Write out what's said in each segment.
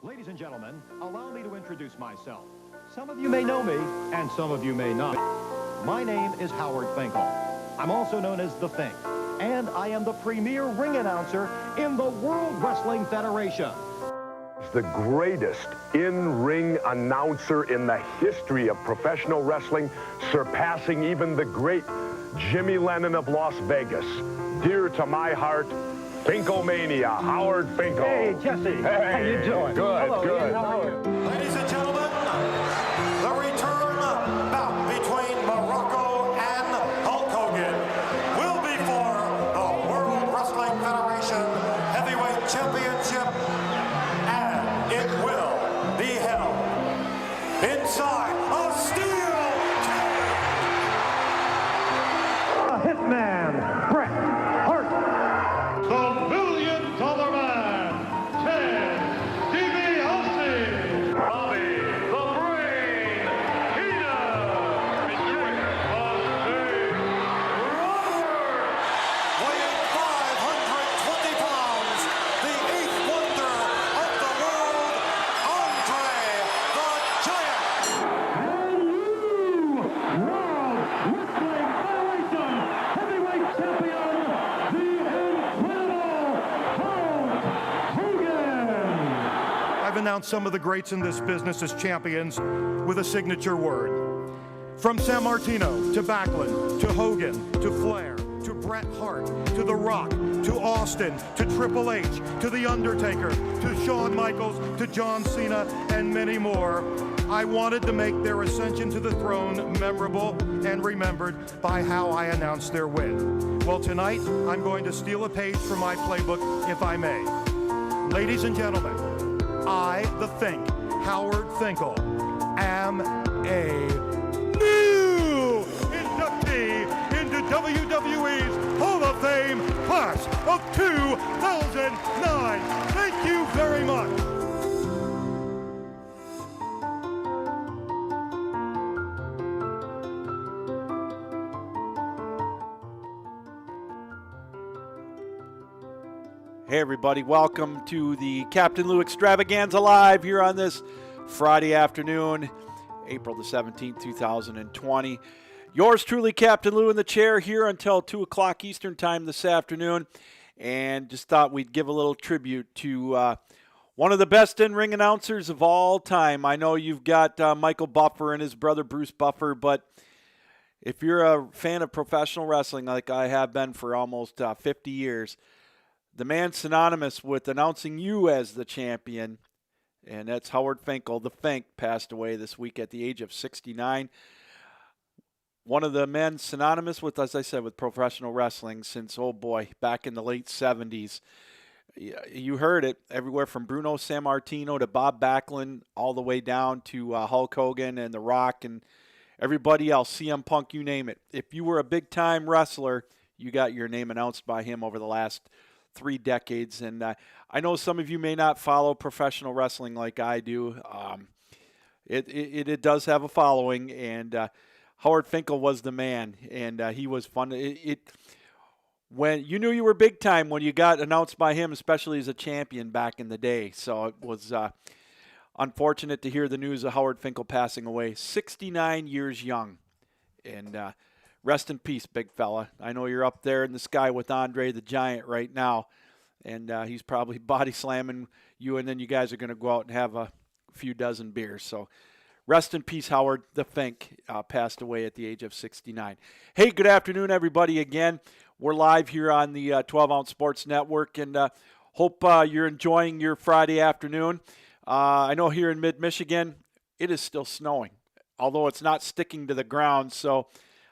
Ladies and gentlemen, allow me to introduce myself. Some of you may know me, and some of you may not. My name is Howard Finkel. I'm also known as The Fink, and I am the premier ring announcer in the World Wrestling Federation. The greatest in-ring announcer in the history of professional wrestling, surpassing even the great Jimmy Lennon of Las Vegas. Dear to my heart, Finkelmania, Howard Finkel. Hey, Jesse. Hey, how you doing? Good, Hello, good. Ian, how are you? Ladies and gentlemen, the return bout between Morocco and Hulk Hogan will be for the World Wrestling Federation Heavyweight Championship, and it will be held inside a steel cage. A hitman, Bret Hart. The $1 million man, Ted DiBiase. Bobby the Brain Heenan. Weighing 520 pounds, the eighth wonder of the world, Andre the Giant. Heavyweight champion, the incredible Hulk Hogan. I've announced some of the greats in this business as champions with a signature word. From San Martino to Backlund to Hogan to Flair to Bret Hart to The Rock to Austin to Triple H to The Undertaker to Shawn Michaels to John Cena and many more, I wanted to make their ascension to the throne memorable and remembered by how I announced their win. Well, tonight I'm going to steal a page from my playbook, if I may. Ladies and gentlemen, I, the Fink, Howard Finkel, am a new inductee into WWE's Hall of Fame class of 2009. Thank you very much. Hey everybody, welcome to the Captain Lou Extravaganza Live here on this Friday afternoon, April the 17th, 2020. Yours truly, Captain Lou, in the chair here until 2 o'clock Eastern time this afternoon. And just thought we'd give a little tribute to one of the best in-ring announcers of all time. I know you've got Michael Buffer and his brother Bruce Buffer, but if you're a fan of professional wrestling like I have been for almost 50 years, the man synonymous with announcing you as the champion, and that's Howard Finkel. The Fink passed away this week at the age of 69. One of the men synonymous with, as I said, with professional wrestling since, oh boy, back in the late 70s. You heard it everywhere from Bruno Sammartino to Bob Backlund, all the way down to Hulk Hogan and The Rock and everybody else, CM Punk, you name it. If you were a big-time wrestler, you got your name announced by him over the last 3 decades, and I know some of you may not follow professional wrestling like I do. It does have a following, and Howard Finkel was the man, and he was fun. When you knew you were big time when you got announced by him, especially as a champion back in the day. So it was unfortunate to hear the news of Howard Finkel passing away, 69 years young, and rest in peace, big fella. I know you're up there in the sky with Andre the Giant right now, and he's probably body slamming you, and then you guys are going to go out and have a few dozen beers. So rest in peace, Howard. The Fink passed away at the age of 69. Hey, good afternoon, everybody, again. We're live here on the 12-Ounce Sports Network, and hope you're enjoying your Friday afternoon. I know here in mid-Michigan, it is still snowing, although it's not sticking to the ground, so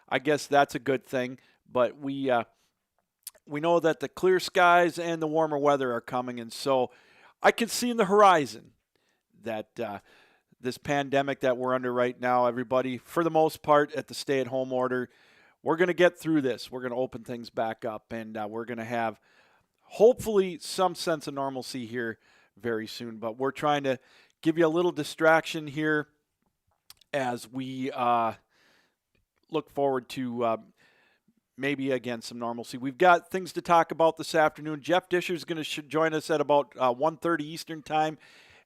I guess that's a good thing, but we know that the clear skies and the warmer weather are coming, and so I can see in the horizon that this pandemic that we're under right now, everybody, for the most part, at the stay-at-home order, we're going to get through this. We're going to open things back up, and we're going to have hopefully some sense of normalcy here very soon, but we're trying to give you a little distraction here as we look forward to maybe, again, some normalcy. We've got things to talk about this afternoon. Jeff Disher is going to join us at about 1:30 Eastern time.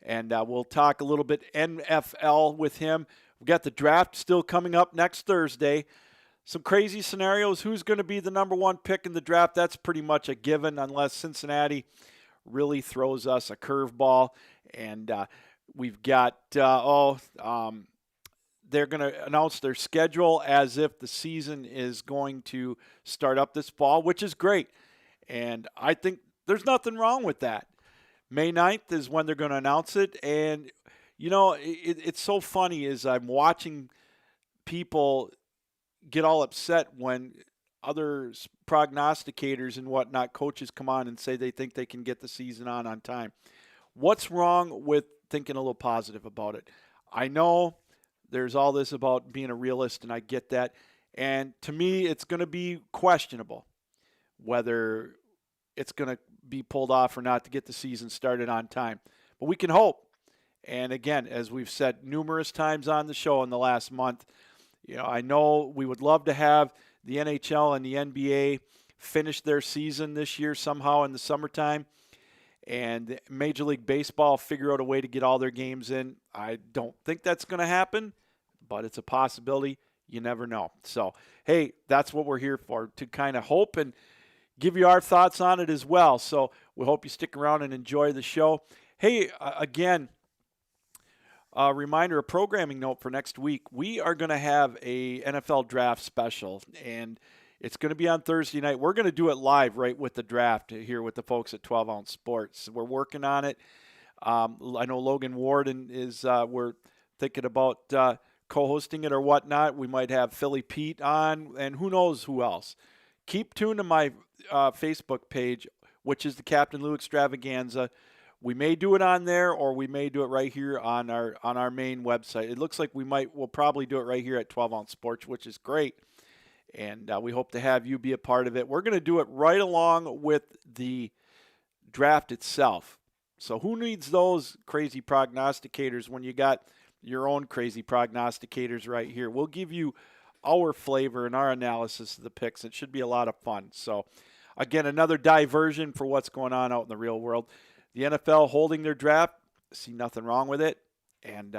and we'll talk a little bit NFL with him. We've got the draft still coming up next Thursday. Some crazy scenarios. Who's going to be the number one pick in the draft? That's pretty much a given unless Cincinnati really throws us a curveball. And we've got, they're going to announce their schedule as if the season is going to start up this fall, which is great. And I think there's nothing wrong with that. May 9th is when they're going to announce it. And, it's so funny as I'm watching people get all upset when other prognosticators and whatnot, coaches come on and say they think they can get the season on time. What's wrong with thinking a little positive about it? I know there's all this about being a realist, and I get that. And to me, it's going to be questionable whether it's going to be pulled off or not to get the season started on time. But we can hope. And again, as we've said numerous times on the show in the last month, I know we would love to have the NHL and the NBA finish their season this year somehow in the summertime, and Major League Baseball figure out a way to get all their games in. I don't think that's going to happen, but it's a possibility. You never know. So, hey, that's what we're here for, to kind of hope and give you our thoughts on it as well. So we hope you stick around and enjoy the show. Hey, again, a reminder, a programming note for next week. We are going to have a NFL draft special, and it's going to be on Thursday night. We're going to do it live right with the draft here with the folks at 12 Ounce Sports. We're working on it. I know Logan Warden is, we're thinking about co-hosting it or whatnot. We might have Philly Pete on, and who knows who else. Keep tuned to my Facebook page, which is the Captain Lou Extravaganza. We may do it on there, or we may do it right here on our main website. It looks like we'll probably do it right here at 12 Ounce Sports, which is great. And we hope to have you be a part of it. We're going to do it right along with the draft itself. So who needs those crazy prognosticators when you got your own crazy prognosticators right here? We'll give you our flavor and our analysis of the picks. It should be a lot of fun. So, again, another diversion for what's going on out in the real world. The NFL holding their draft, see nothing wrong with it. And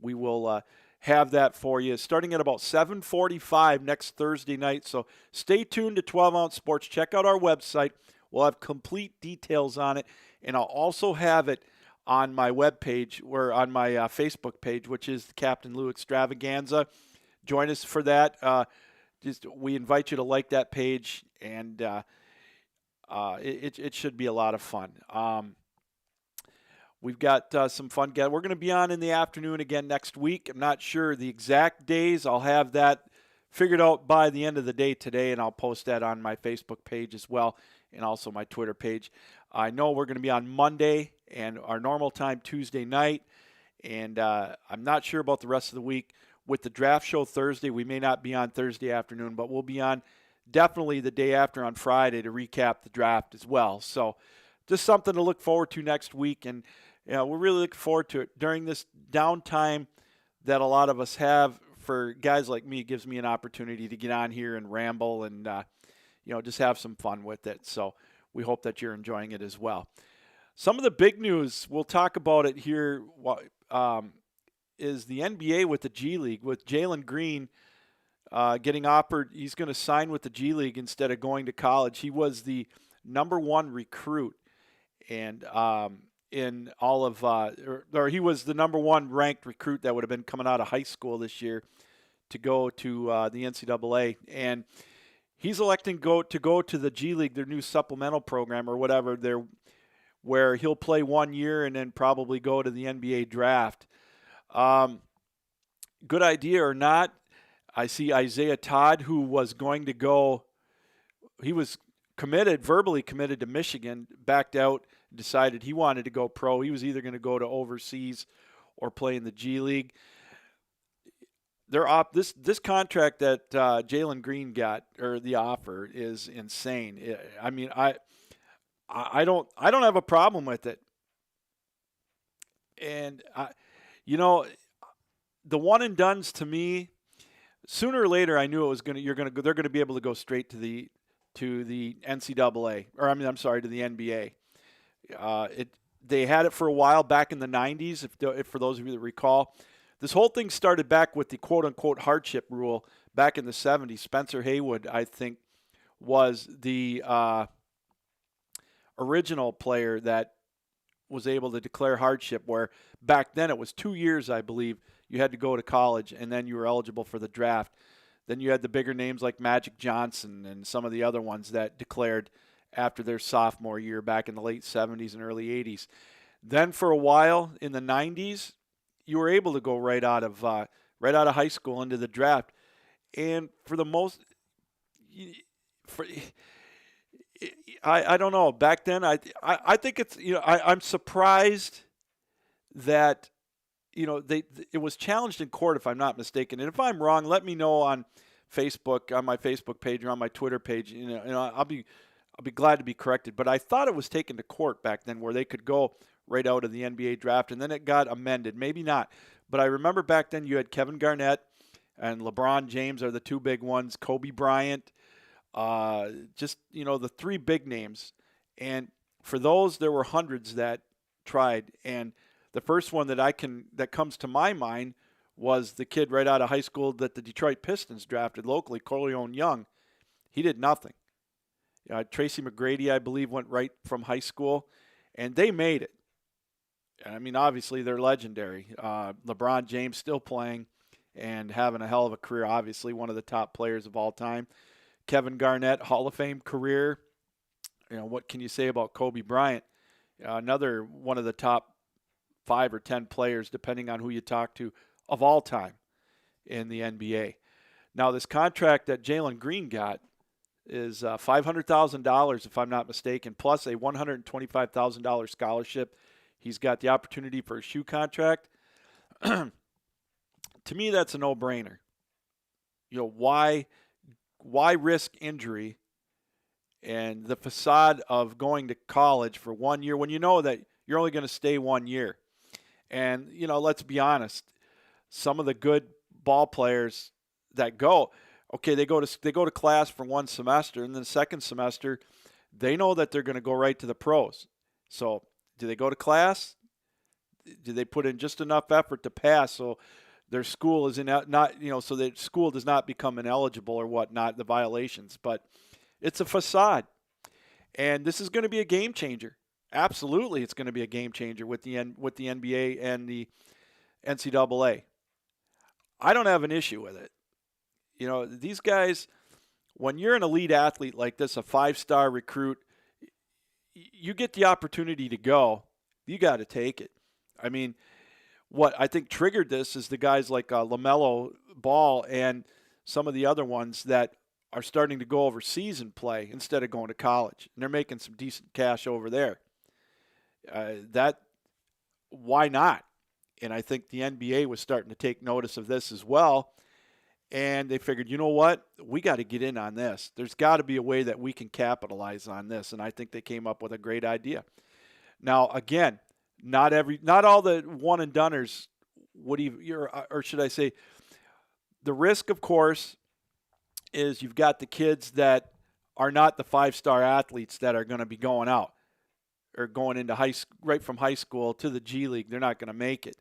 we will have that for you starting at about 7:45 next Thursday night. So stay tuned to 12 Ounce Sports. Check out our website. We'll have complete details on it. And I'll also have it on my webpage, or on my Facebook page, which is the Captain Lou Extravaganza. Join us for that. We invite you to like that page, and it should be a lot of fun. We've got some fun. We're going to be on in the afternoon again next week. I'm not sure the exact days. I'll have that figured out by the end of the day today, and I'll post that on my Facebook page as well, and also my Twitter page. I know we're going to be on Monday and our normal time Tuesday night, and I'm not sure about the rest of the week. With the draft show Thursday, we may not be on Thursday afternoon, but we'll be on definitely the day after on Friday to recap the draft as well. So just something to look forward to next week, and we're really looking forward to it. During this downtime that a lot of us have, for guys like me, it gives me an opportunity to get on here and ramble and just have some fun with it. So we hope that you're enjoying it as well. Some of the big news, we'll talk about it here, is the NBA with the G League, with Jalen Green getting offered. He's going to sign with the G League instead of going to college. He was the number one recruit, and in all of, or he was the number one ranked recruit that would have been coming out of high school this year to go to the NCAA. And he's electing to go to the G League, their new supplemental program or whatever, where he'll play 1 year and then probably go to the NBA draft. Good idea or not, I see Isaiah Todd, who was going to go, he was verbally committed to Michigan, backed out, decided he wanted to go pro. He was either going to go to overseas or play in the G League. This contract that Jalen Green got, or the offer, is insane. I mean, I don't have a problem with it. And the one and dones, to me, sooner or later I knew it was they're going to be able to go straight to the NCAA, or to the NBA. They had it for a while back in the 90s, if for those of you that recall. This whole thing started back with the quote-unquote hardship rule back in the 70s. Spencer Haywood, I think, was the original player that was able to declare hardship, where back then it was 2 years, I believe, you had to go to college, and then you were eligible for the draft. Then you had the bigger names like Magic Johnson and some of the other ones that declared after their sophomore year back in the late 70s and early 80s. Then for a while in the 90s, you were able to go right out of high school into the draft. And for the most, I don't know. Back then, I think it's, I'm surprised that, it was challenged in court, if I'm not mistaken. And if I'm wrong, let me know on Facebook, on my Facebook page or on my Twitter page. I'll be glad to be corrected. But I thought it was taken to court back then, where they could go right out of the NBA draft, and then it got amended. Maybe not. But I remember back then you had Kevin Garnett and LeBron James are the two big ones, Kobe Bryant, the three big names. And for those, there were hundreds that tried. And the first one that comes to my mind was the kid right out of high school that the Detroit Pistons drafted locally, Corleone Young. He did nothing. Tracy McGrady, I believe, went right from high school, and they made it. I mean, obviously, they're legendary. LeBron James still playing and having a hell of a career, obviously, one of the top players of all time. Kevin Garnett, Hall of Fame career. What can you say about Kobe Bryant? Another one of the top 5 or 10 players, depending on who you talk to, of all time in the NBA. Now, this contract that Jalen Green got is $500,000, if I'm not mistaken, plus a $125,000 scholarship. He's got the opportunity for a shoe contract. To me, that's a no-brainer. Why risk injury and the facade of going to college for 1 year when you know that you're only going to stay 1 year? And, let's be honest, some of the good ball players that go, okay, they go to class for one semester, and then the second semester, they know that they're going to go right to the pros. So do they go to class? Do they put in just enough effort to pass so their school is so that school does not become ineligible or whatnot, the violations? But it's a facade. And this is going to be a game changer. Absolutely, it's going to be a game changer with the NBA and the NCAA. I don't have an issue with it. These guys, when you're an elite athlete like this, a 5-star recruit, you get the opportunity to go. You got to take it. I mean, what I think triggered this is the guys like LaMelo Ball and some of the other ones that are starting to go overseas and play instead of going to college. And they're making some decent cash over there. Why not? And I think the NBA was starting to take notice of this as well. And they figured, you know what? We got to get in on this. There's got to be a way that we can capitalize on this. And I think they came up with a great idea. Now, again, not all the one-and-doners would even, or should I say, the risk, of course, is you've got the kids that are not the 5-star athletes that are going to be going out or going into right from high school to the G League. They're not going to make it.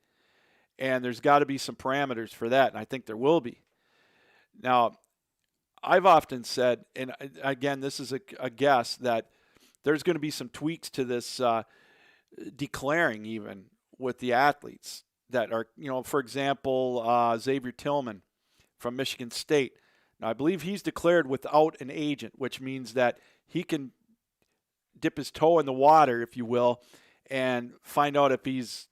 And there's got to be some parameters for that, and I think there will be. Now, I've often said, and again, this is a guess, that there's going to be some tweaks to this declaring even with the athletes that are, for example, Xavier Tillman from Michigan State. Now, I believe he's declared without an agent, which means that he can dip his toe in the water, if you will, and find out if he's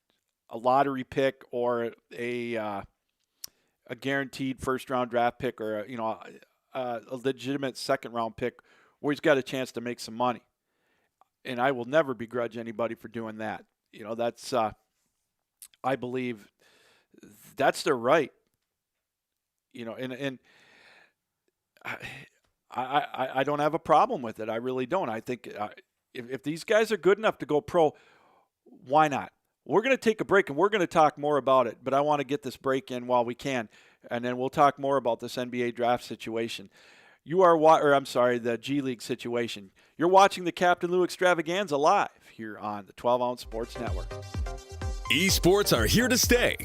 a lottery pick or a guaranteed first-round draft pick or a legitimate second-round pick where he's got a chance to make some money. And I will never begrudge anybody for doing that. That's I believe that's their right. And I don't have a problem with it. I really don't. I think if these guys are good enough to go pro, why not? We're going to take a break, and we're going to talk more about it, but I want to get this break in while we can, and then we'll talk more about this NBA draft situation. You are the G League situation. You're watching the Captain Lou Extravaganza live here on the 12-Ounce Sports Network. Esports are here to stay.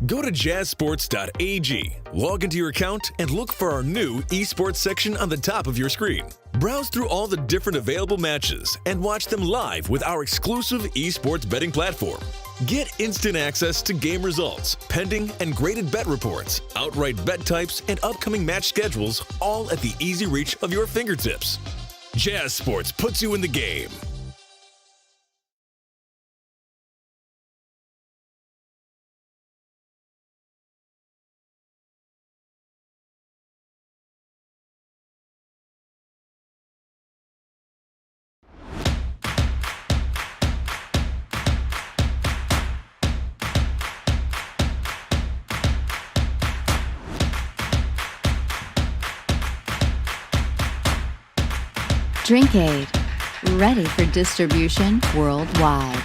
Go to jazzsports.ag, log into your account, and look for our new esports section on the top of your screen. Browse through all the different available matches and watch them live with our exclusive esports betting platform. Get instant access to game results, pending and graded bet reports, outright bet types, and upcoming match schedules, all at the easy reach of your fingertips. Jazz Sports puts you in the game. Drinkade, ready for distribution worldwide.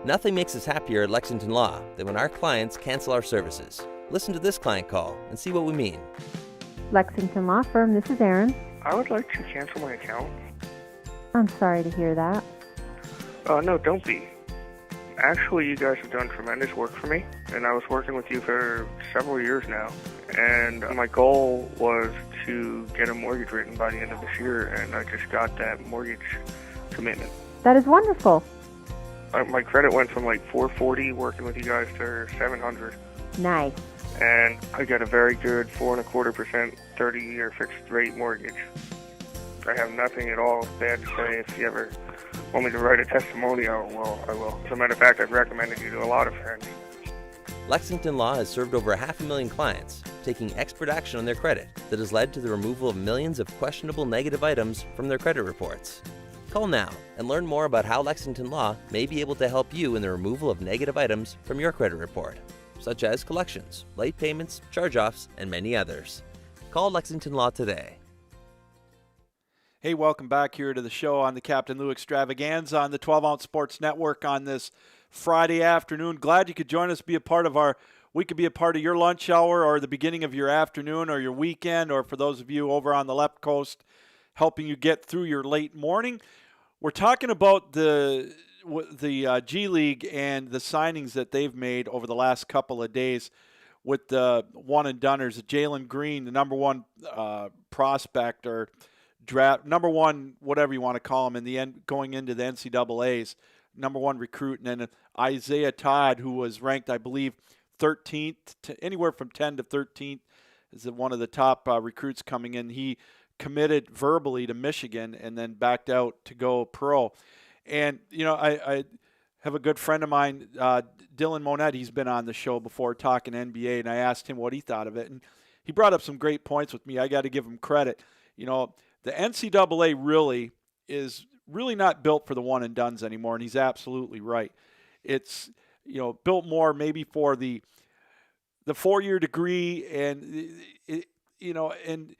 Nothing makes us happier at Lexington Law than when our clients cancel our services. Listen to this client call and see what we mean. Lexington Law Firm, this is Erin. I would like to cancel my account. I'm sorry to hear that. No, don't be. Actually, you guys have done tremendous work for me, and I was working with you for several years now, and my goal was to get a mortgage written by the end of this year, and I just got that mortgage commitment. That is wonderful. My credit went from like 440 working with you guys to 700. Nice. And I got a very good 4.25% 30-year fixed rate mortgage. I have nothing at all bad to say. If you ever want me to write a testimonial, well, I will. As a matter of fact, I've recommended you to a lot of friends. Lexington Law has served over 500,000 clients, taking expert action on their credit that has led to the removal of millions of questionable negative items from their credit reports. Call now and learn more about how Lexington Law may be able to help you in the removal of negative items from your credit report, such as collections, late payments, charge-offs, and many others. Call Lexington Law today. Hey, welcome back here to the show on the Captain Lou Extravaganza on the 12-Ounce Sports Network on this Friday afternoon. Glad you could join us, we could be a part of your lunch hour or the beginning of your afternoon or your weekend, or for those of you over on the left coast, helping you get through your late morning. We're talking about the G League and the signings that they've made over the last couple of days with the one-and-doners, Jalen Green, the number one prospect or draft, number one, whatever you want to call him, in the end, going into the NCAAs, number one recruit, and then Isaiah Todd, who was ranked, I believe, 13th, to anywhere from 10 to 13th, is one of the top recruits coming in. He committed verbally to Michigan and then backed out to go pro. And, you know, I have a good friend of mine, Dylan Monette. He's been on the show before talking NBA, and I asked him what he thought of it. And he brought up some great points with me. I got to give him credit. You know, the NCAA really is not built for the one-and-dones anymore, and he's absolutely right. It's, you know, built more maybe for the 4-year degree, and, and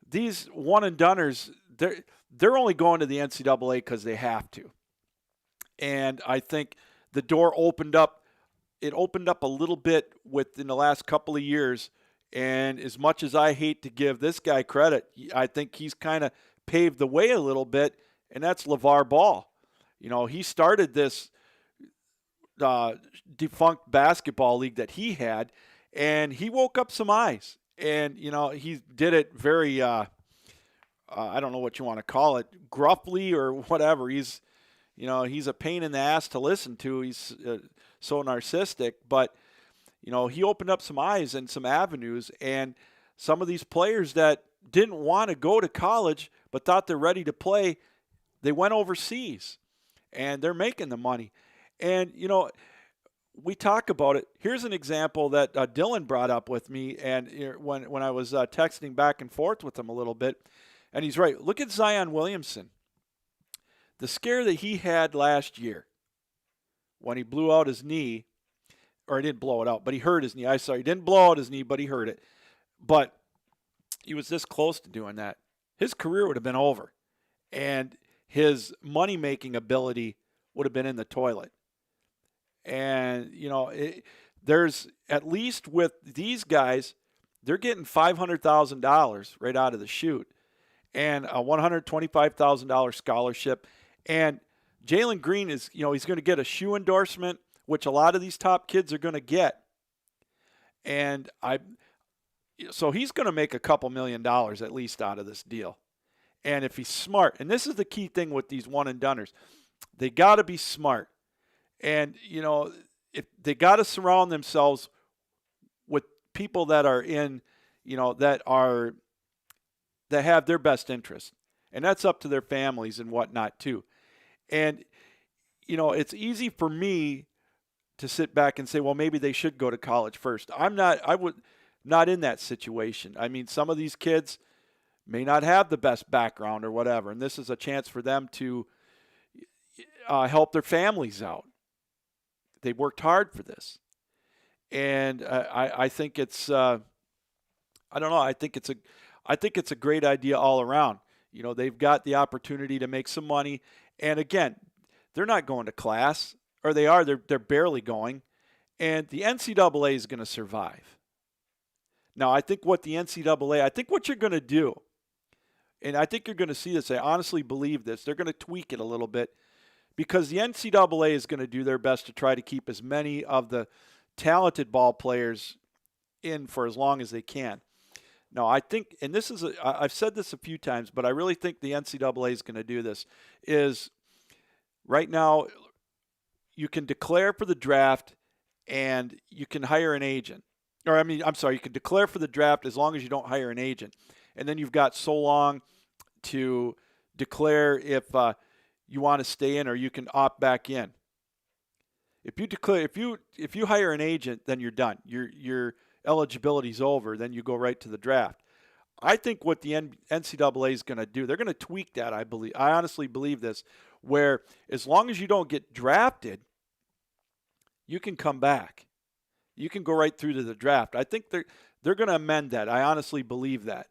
these one-and-doners, they're only going to the NCAA because they have to. And I think the door opened up a little bit within the last couple of years. And as much as I hate to give this guy credit, I think he's kind of paved the way a little bit, and that's LeVar Ball. You know, he started this defunct basketball league that he had, and he woke up some eyes. And, you know, he did it very, I don't know what you want to call it, gruffly or whatever. He's a pain in the ass to listen to. He's so narcissistic, but you know, he opened up some eyes and some avenues, and some of these players that didn't want to go to college but thought they're ready to play, they went overseas, and they're making the money. And, you know, we talk about it. Here's an example that Dylan brought up with me, and when I was texting back and forth with him a little bit, and he's right. Look at Zion Williamson. The scare that he had last year when he blew out his knee, or he didn't blow it out, but he hurt his knee. He didn't blow out his knee, but he hurt it. But he was this close to doing that. His career would have been over, and his money-making ability would have been in the toilet. And, you know, there's, at least with these guys, they're getting $500,000 right out of the chute and a $125,000 scholarship. And Jalen Green is, he's going to get a shoe endorsement, which a lot of these top kids are going to get. And so he's going to make a couple $1 million at least out of this deal. And if he's smart, and this is the key thing with these one-and-doners, they got to be smart. And, if they got to surround themselves with people that are in, that have their best interest. And that's up to their families and whatnot too. And, it's easy for me to sit back and say, well, maybe they should go to college first. I would not in that situation. I mean, some of these kids may not have the best background or whatever, and this is a chance for them to help their families out. They worked hard for this. And I think it's, I don't know, I think it's a great idea all around. They've got the opportunity to make some money. And again, they're not going to class, or they are, they're barely going. And the NCAA is going to survive. Now, I think what you're going to do, and I think you're going to see this, I honestly believe this, they're going to tweak it a little bit, because the NCAA is going to do their best to try to keep as many of the talented ball players in for as long as they can. Now, I think, and I've said this a few times, but I really think the NCAA is going to do this, is right now you can declare for the draft and you can hire an agent. You can declare for the draft as long as you don't hire an agent. And then you've got so long to declare if you want to stay in, or you can opt back in. If you hire an agent, then you're done. Your eligibility's over. Then you go right to the draft. I think what the NCAA is going to do, they're going to tweak that. I honestly believe this, where as long as you don't get drafted, you can come back. You can go right through to the draft. I think they're going to amend that. I honestly believe that.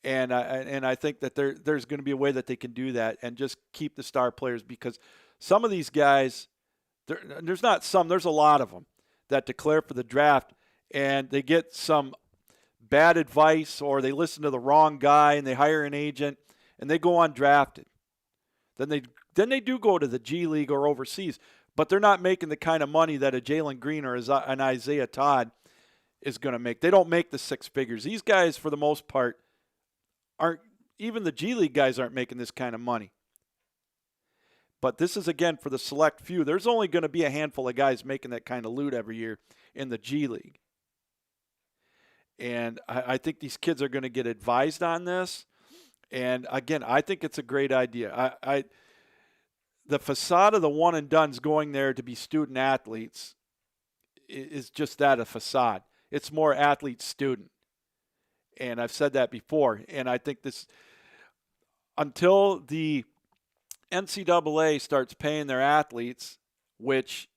And I think that there's going to be a way that they can do that and just keep the star players, because some of these guys, there's a lot of them that declare for the draft and they get some bad advice, or they listen to the wrong guy and they hire an agent and they go undrafted. Then they do go to the G League or overseas, but they're not making the kind of money that a Jalen Green or an Isaiah Todd is going to make. They don't make the six figures. These guys, for the most part, aren't, even the G League guys aren't making this kind of money. But this is, again, for the select few. There's only going to be a handful of guys making that kind of loot every year in the G League. And I think these kids are going to get advised on this. And, again, I think it's a great idea. The facade of the one-and-dones going there to be student athletes is just that, a facade. It's more athlete-student. And I've said that before. And I think this, until the NCAA starts paying their athletes, which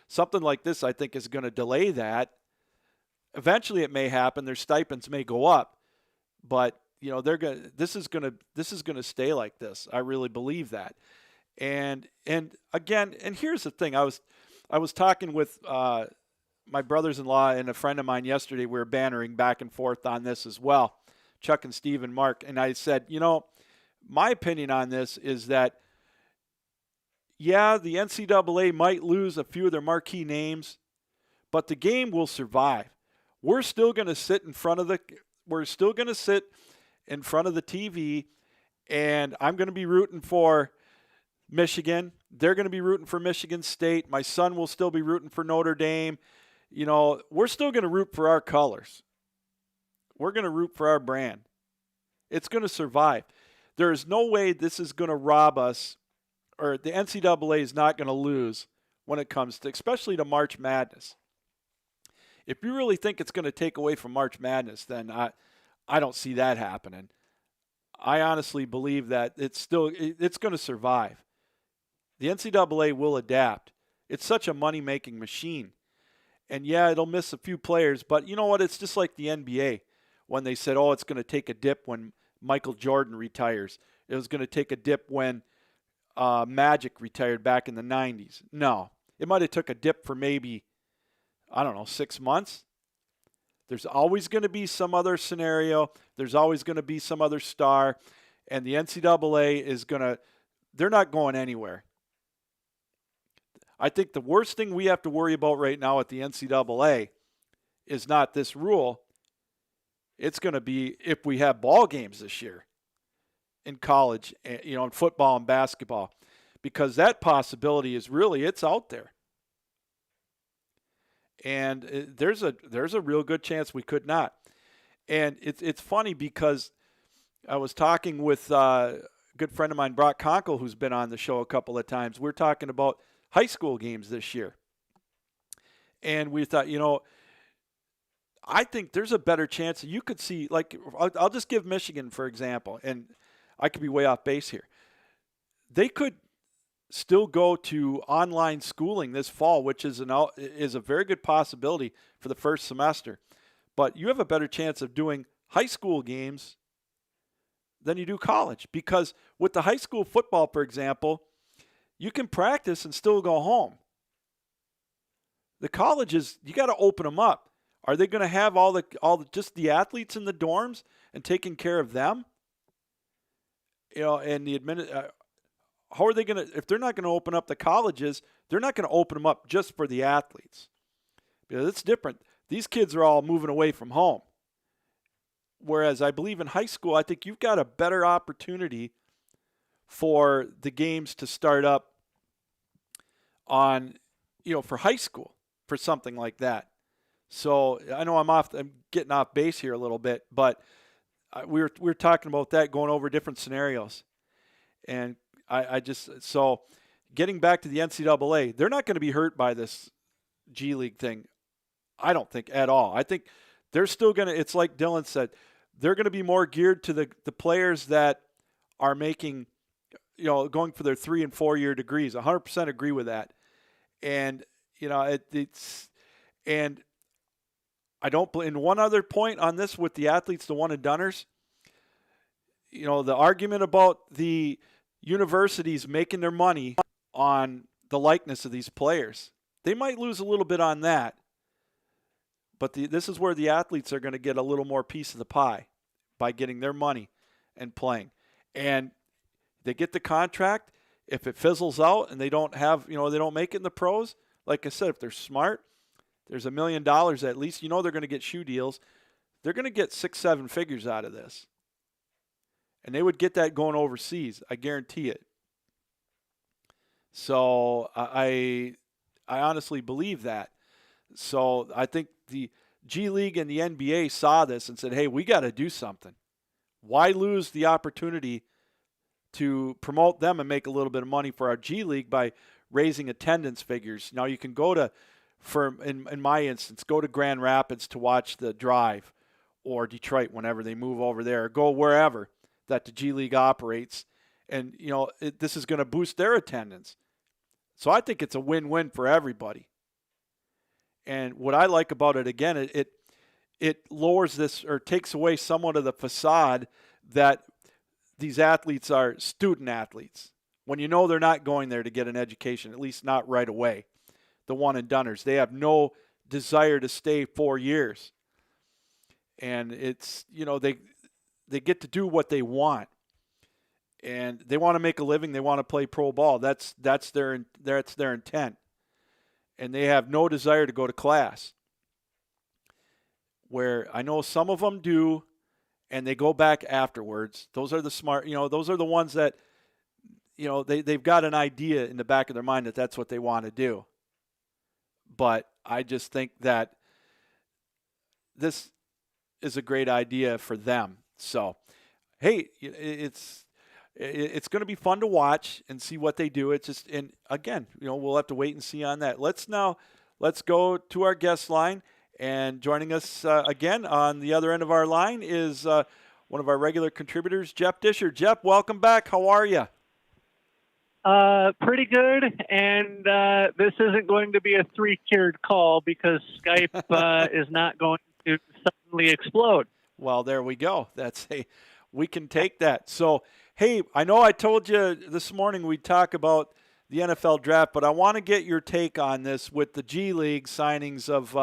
something like this I think is going to delay that. Eventually it may happen. Their stipends may go up, but this is going to stay like this. I really believe that. And again, and here's the thing. I was talking with my brothers-in-law and a friend of mine yesterday. We were bantering back and forth on this as well, Chuck and Steve and Mark. And I said, my opinion on this is that, yeah, the NCAA might lose a few of their marquee names, but the game will survive. We're still going to sit in front of the TV, and I'm going to be rooting for Michigan. They're going to be rooting for Michigan State. My son will still be rooting for Notre Dame. We're still going to root for our colors. We're going to root for our brand. It's going to survive. There is no way this is going to rob us, or the NCAA is not going to lose when it comes to, especially to March Madness. If you really think it's going to take away from March Madness, then I don't see that happening. I honestly believe that it's going to survive. The NCAA will adapt. It's such a money-making machine. And yeah, it'll miss a few players, but you know what? It's just like the NBA when they said, it's going to take a dip when Michael Jordan retires. It was going to take a dip when Magic retired back in the 90s. No, it might have took a dip for maybe, 6 months. There's always going to be some other scenario. There's always going to be some other star. And the NCAA is going to – they're not going anywhere. I think the worst thing we have to worry about right now at the NCAA is not this rule. It's going to be if we have ball games this year in college, in football and basketball, because that possibility is really, it's out there. And there's a real good chance we could not. And it's funny because I was talking with a good friend of mine, Brock Conkle, who's been on the show a couple of times. We're talking about high school games this year. And we thought, I think there's a better chance that you could see, like, I'll just give Michigan, for example, and I could be way off base here. They could still go to online schooling this fall, which is a very good possibility for the first semester. But you have a better chance of doing high school games than you do college, because with the high school football, for example, you can practice and still go home. The colleges, you got to open them up. Are they going to have just the athletes in the dorms and taking care of them? And how are they going to, if they're not going to open up the colleges, they're not going to open them up just for the athletes. Because it's different. These kids are all moving away from home. Whereas I believe in high school, I think you've got a better opportunity for the games to start up on, for high school, for something like that. So I know I'm getting off base here a little bit, but we were talking about that, going over different scenarios. And so getting back to the NCAA, they're not going to be hurt by this G League thing, I don't think, at all. I think they're still going to, it's like Dylan said, they're going to be more geared to the players that are making, going for their 3 and 4 year degrees. 100% agree with that. And, and I don't, and one other point on this with the athletes, the one and doners, the argument about the universities making their money on the likeness of these players, they might lose a little bit on that. But this is where the athletes are going to get a little more piece of the pie by getting their money and playing. And they get the contract. If it fizzles out and they don't have, they don't make it in the pros, like I said, if they're smart, there's $1 million at least. They're going to get shoe deals. They're going to get 6-7 figures out of this. And they would get that going overseas. I guarantee it. So I honestly believe that. So I think the G League and the NBA saw this and said, hey, we got to do something. Why lose the opportunity to promote them and make a little bit of money for our G League by raising attendance figures? Now you can go to, in my instance, go to Grand Rapids to watch the Drive, or Detroit whenever they move over there, or go wherever that the G League operates. And, this is going to boost their attendance. So I think it's a win-win for everybody. And what I like about it, again, it lowers this, or takes away somewhat of the facade that these athletes are student athletes. When they're not going there to get an education, at least not right away. The one and doners, they have no desire to stay 4 years. And it's, they get to do what they want. And they want to make a living. They want to play pro ball. That's their intent. And they have no desire to go to class. Where I know some of them do, and they go back afterwards. Those are the smart, those are the ones that, they've got an idea in the back of their mind that that's what they want to do. But I just think that this is a great idea for them. So, hey, it's going to be fun to watch and see what they do. It's just, and again, we'll have to wait and see on that. Let's go to our guest line, and joining us again on the other end of our line is one of our regular contributors, Jeff Disher. Jeff, welcome back. How are you? Pretty good, and this isn't going to be a 3-tiered call because Skype is not going to suddenly explode. Well, there we go. We can take that. So, hey, I know I told you this morning we'd talk about the NFL draft, but I want to get your take on this with the G League signings of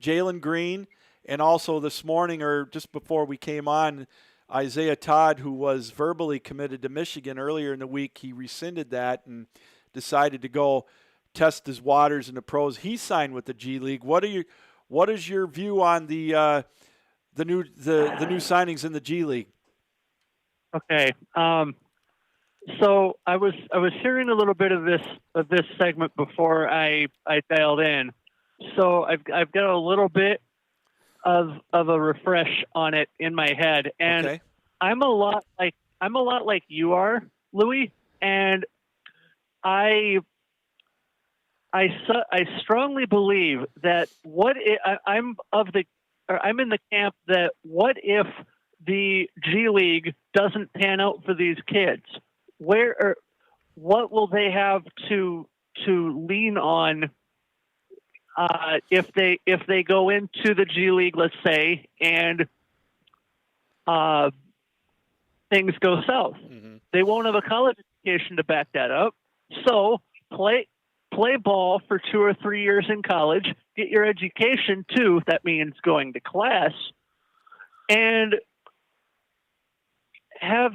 Jalen Green And also this morning, or just before we came on, Isaiah Todd, who was verbally committed to Michigan earlier in the week, he rescinded that and decided to go test his waters in the pros. He signed with the G League. What is your view on the new signings in the G League? Okay. So I was hearing a little bit of this segment before I dialed in. So I've got a little bit of a refresh on it in my head, and okay. I'm a lot like you are, Louis, and I strongly believe that I'm in the camp that what if the G League doesn't pan out for these kids? What will they have to lean on if they go into the G League, let's say, and things go south? Mm-hmm. They won't have a college education to back that up. So play ball for 2 or 3 years in college, get your education too. That means going to class, and have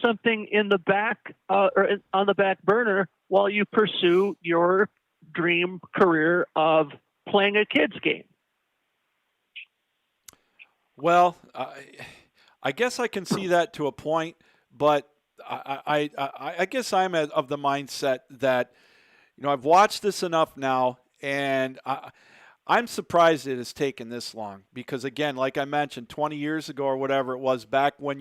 something in the back or on the back burner while you pursue your dream career of playing a kids game. Well, I guess I can see that to a point, but I guess I'm of the mindset that, I've watched this enough now, and I'm surprised it has taken this long because, again, like I mentioned, 20 years ago or whatever it was, back when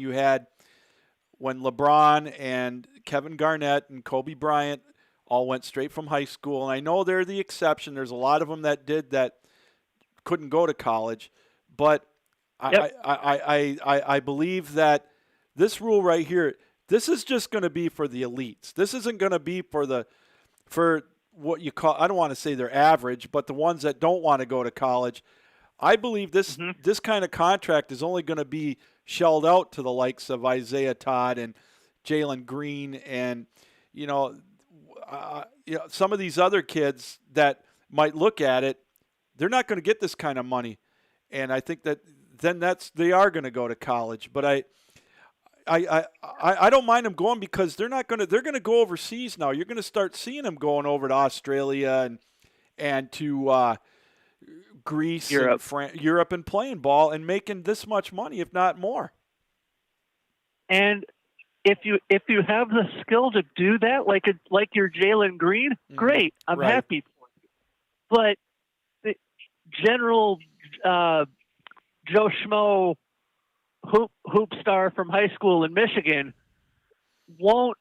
when LeBron and Kevin Garnett and Kobe Bryant all went straight from high school, and I know they're the exception. There's a lot of them that couldn't go to college, but Yep. I believe that this rule right here, this is just going to be for the elites. This isn't going to be for what you call, I don't want to say they're average, but the ones that don't want to go to college. I believe this kind of contract is only going to be shelled out to the likes of Isaiah Todd and Jalen Green and, some of these other kids that might look at it. They're not going to get this kind of money. And I think that then they are going to go to college. But I don't mind them going because they're going to go overseas now. You're going to start seeing them going over to Australia and to Greece, Europe. and Europe, and playing ball and making this much money, if not more. And if you have the skill to do that, like your Jalen Green, great. I'm Right. happy for you. But the general Joe Schmo hoop star from high school in Michigan won't,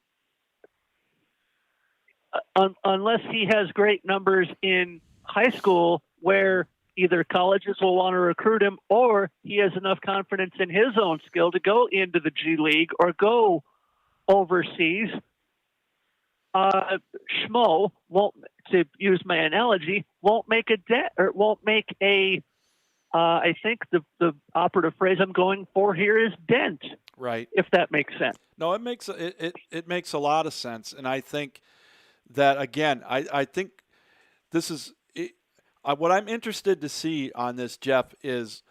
unless he has great numbers in high school where either colleges will want to recruit him or he has enough confidence in his own skill to go into the G League or go overseas. Schmo won't, to use my analogy, won't make a debt or won't make a, I think the operative phrase I'm going for here is dent. Right. If that makes sense. No, it makes a lot of sense, and I think that, again, I think this is what I'm interested to see on this, Jeff, is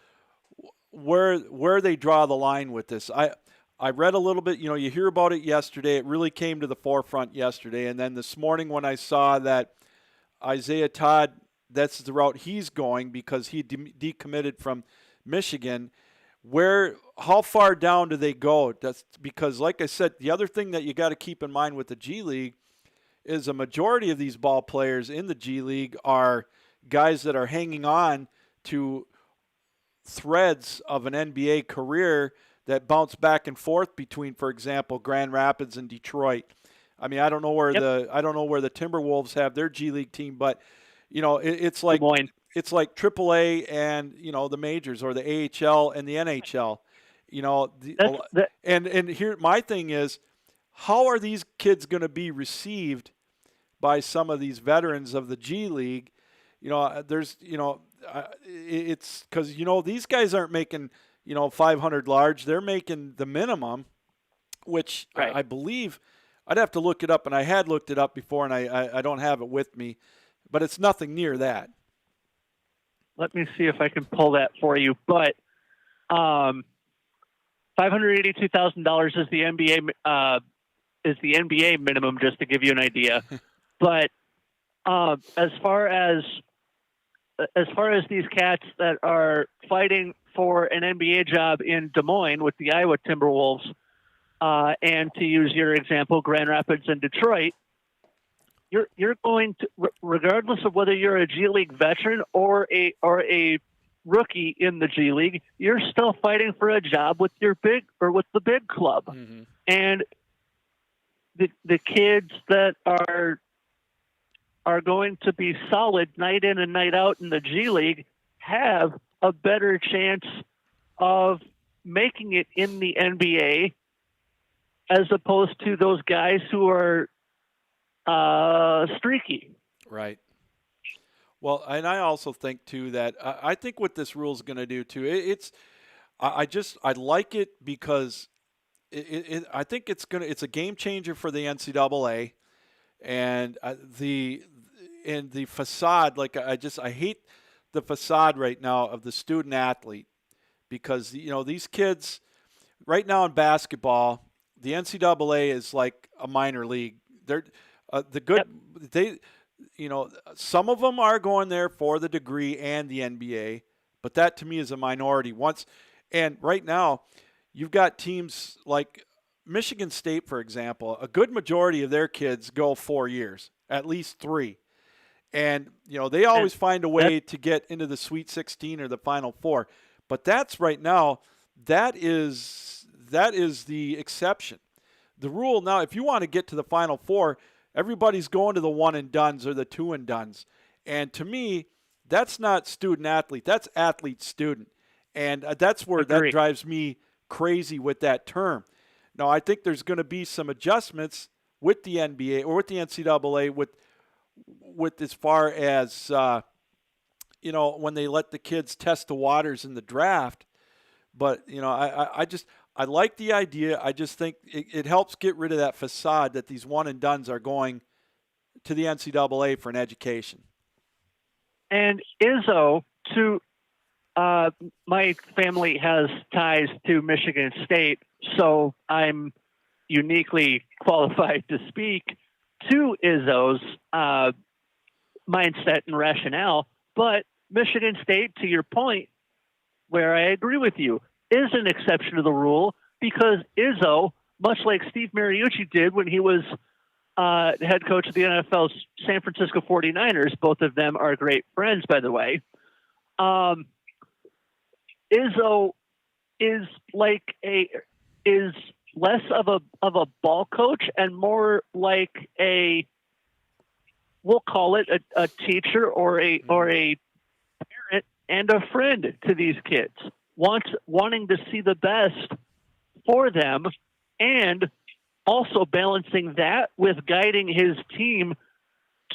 where they draw the line with this. I read a little bit. You hear about it yesterday. It really came to the forefront yesterday, and then this morning when I saw that Isaiah Todd, that's the route he's going because he decommitted from Michigan. How far down do they go? That's because, like I said, the other thing that you got to keep in mind with the G League is a majority of these ball players in the G League are guys that are hanging on to threads of an NBA career that bounce back and forth between, for example, Grand Rapids and Detroit. I mean, I don't know where the Timberwolves have their G League team, but it's like AAA and the majors, or the AHL and the NHL. And here my thing is, how are these kids going to be received by some of these veterans of the G League? It's because these guys aren't making 500 large. They're making the minimum, which right. I believe. I'd have to look it up, and I had looked it up before, and I don't have it with me, but it's nothing near that. let me see if I can pull that for you. But $582,000 is the NBA minimum, just to give you an idea. But as far as these cats that are fighting for an NBA job in Des Moines with the Iowa Timberwolves, and to use your example, Grand Rapids and Detroit, you're going to, regardless of whether you're a G League veteran or a rookie in the G League, you're still fighting for a job with the big club. Mm-hmm. And the kids that are going to be solid night in and night out in the G League have a better chance of making it in the NBA as opposed to those guys who are streaky. Right. Well, and I also think too that I think what this rule is going to do too. I like it because I think it's a game changer for the NCAA, and the facade. Like I hate the facade right now of the student athlete, because these kids right now in basketball, the NCAA is like a minor league. They're some of them are going there for the degree and the NBA, but that to me is a minority. And right now, you've got teams like Michigan State, for example. A good majority of their kids go 4 years, at least 3. And, they always find a way to get into the Sweet 16 or the Final Four. But that's right now, that is the exception. The rule now, if you want to get to the Final Four, everybody's going to the one and dones or the two and dones. And to me, that's not student athlete. That's athlete student. And that's where that drives me crazy with that term. Now, I think there's going to be some adjustments with the NBA or with the NCAA with as far as, when they let the kids test the waters in the draft. But, I like the idea. I just think it helps get rid of that facade that these one and dones are going to the NCAA for an education. And Izzo, my family has ties to Michigan State, so I'm uniquely qualified to speak to Izzo's mindset and rationale. But Michigan State, to your point, where I agree with you, is an exception to the rule, because Izzo, much like Steve Mariucci did when he was head coach of the NFL's San Francisco 49ers, both of them are great friends, by the way. Izzo is less of a ball coach and more like we'll call it a teacher or a parent and a friend to these kids, wanting to see the best for them, and also balancing that with guiding his team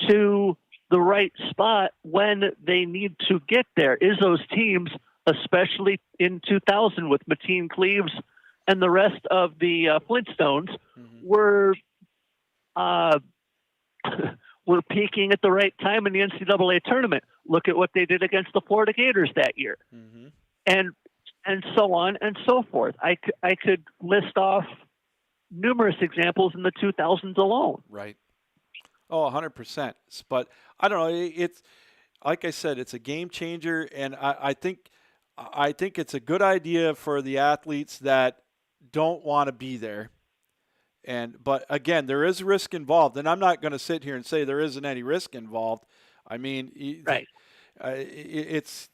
to the right spot when they need to get there. Izzo's teams, especially in 2000 with Mateen Cleaves and the rest of the Flintstones, were peaking at the right time in the NCAA tournament. Look at what they did against the Florida Gators that year. And so on and so forth. I could list off numerous examples in the 2000s alone. Right. Oh, 100%. But I don't know. It's like I said, it's a game changer, and I think it's a good idea for the athletes that don't want to be there. But again, there is risk involved, and I'm not going to sit here and say there isn't any risk involved. I mean, right.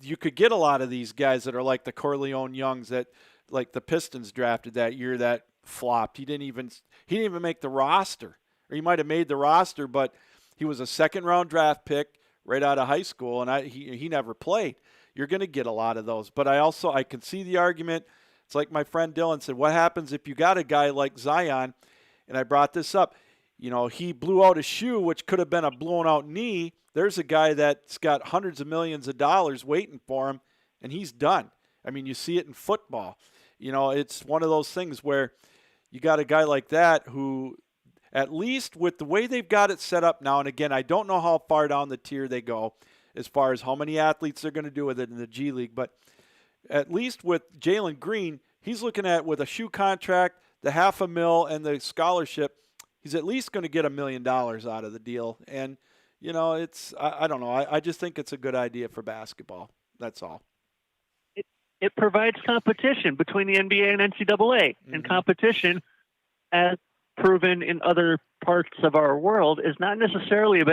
You could get a lot of these guys that are like the Corleone Youngs that, like the Pistons drafted that year, that flopped. He didn't even make the roster, or he might have made the roster, but he was a second-round draft pick right out of high school, and he never played. You're going to get a lot of those. But I can see the argument. It's like my friend Dylan said, what happens if you got a guy like Zion, and I brought this up, he blew out a shoe, which could have been a blown-out knee. There's a guy that's got hundreds of millions of dollars waiting for him, and he's done. I mean, you see it in football. It's one of those things where you got a guy like that who, at least with the way they've got it set up now, and again, I don't know how far down the tier they go as far as how many athletes they're going to do with it in the G League. But at least with Jalen Green, he's looking at, with a shoe contract, the $500,000 and the scholarship, he's at least going to get $1 million out of the deal. And, you know, it's, I don't know. I just think it's a good idea for basketball. That's all. It provides competition between the NBA and NCAA, and competition, as proven in other parts of our world, is not necessarily a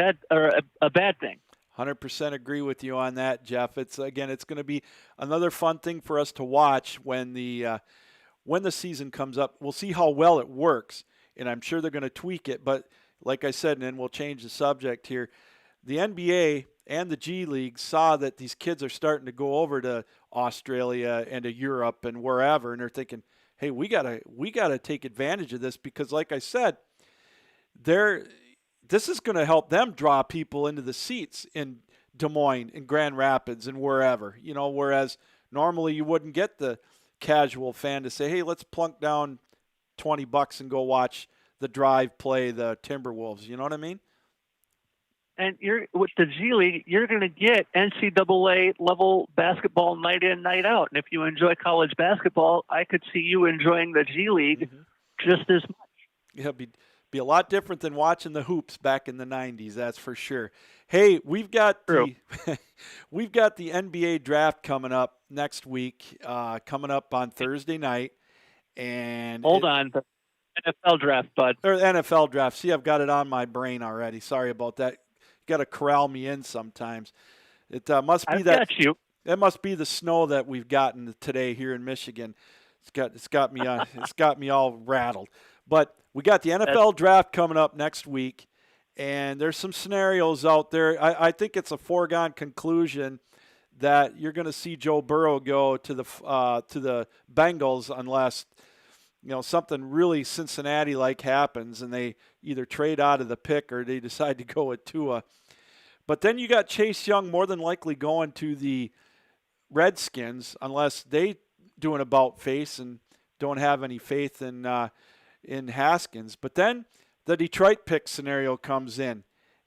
bad thing. 100% agree with you on that, Jeff. It's going to be another fun thing for us to watch when the season comes up. We'll see how well it works, and I'm sure they're going to tweak it. But like I said, and then we'll change the subject here, the NBA and the G League saw that these kids are starting to go over to Australia and to Europe and wherever, and they're thinking, hey, we gotta take advantage of this, because like I said, this is going to help them draw people into the seats in Des Moines and Grand Rapids and wherever, you know, whereas normally you wouldn't get the casual fan to say, hey, let's plunk down $20 and go watch the Drive play the Timberwolves. You know what I mean? And with the G League, you're going to get NCAA level basketball night in, night out. And if you enjoy college basketball, I could see you enjoying the G League just as much. Yeah, be a lot different than watching the hoops back in the 90s, that's for sure. Hey, we've got the NBA draft coming up next week, coming up on Thursday night. And Hold on. The NFL draft, bud. Or NFL draft. See, I've got it on my brain already. Sorry about that. Got to corral me in sometimes. It must be that. Got you. It must be the snow that we've gotten today here in Michigan. It's got me all rattled. But we got the NFL draft coming up next week, and there's some scenarios out there. I think it's a foregone conclusion that you're going to see Joe Burrow go to the Bengals unless, you know, something really Cincinnati-like happens and they either trade out of the pick or they decide to go with Tua. But then you got Chase Young more than likely going to the Redskins unless they do an about-face and don't have any faith in Haskins. But then the Detroit pick scenario comes in,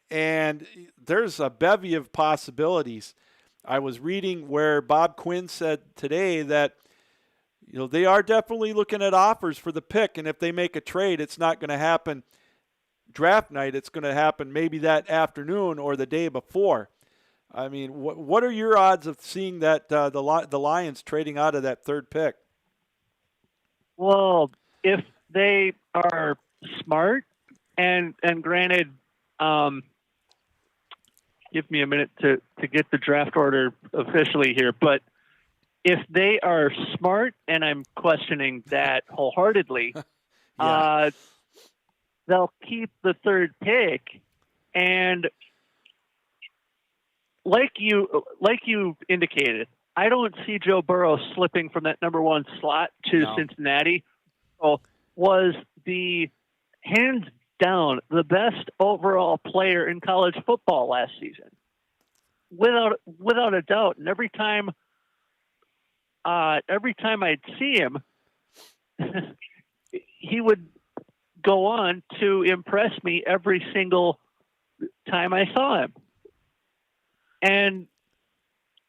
and there's a bevy of possibilities. I was reading where Bob Quinn said today that, you know, they are definitely looking at offers for the pick, and if they make a trade, it's not going to happen draft night. It's going to happen maybe that afternoon or the day before. I mean, what are your odds of seeing that the Lions trading out of that third pick? Well, if they are smart, and granted, give me a minute to get the draft order officially here, but if they are smart, and I'm questioning that wholeheartedly, they'll keep the third pick. And like you indicated, I don't see Joe Burrow slipping from that number one slot to Cincinnati. So was the hands down the best overall player in college football last season, without a doubt. And every time I'd see him, he would go on to impress me every single time I saw him. And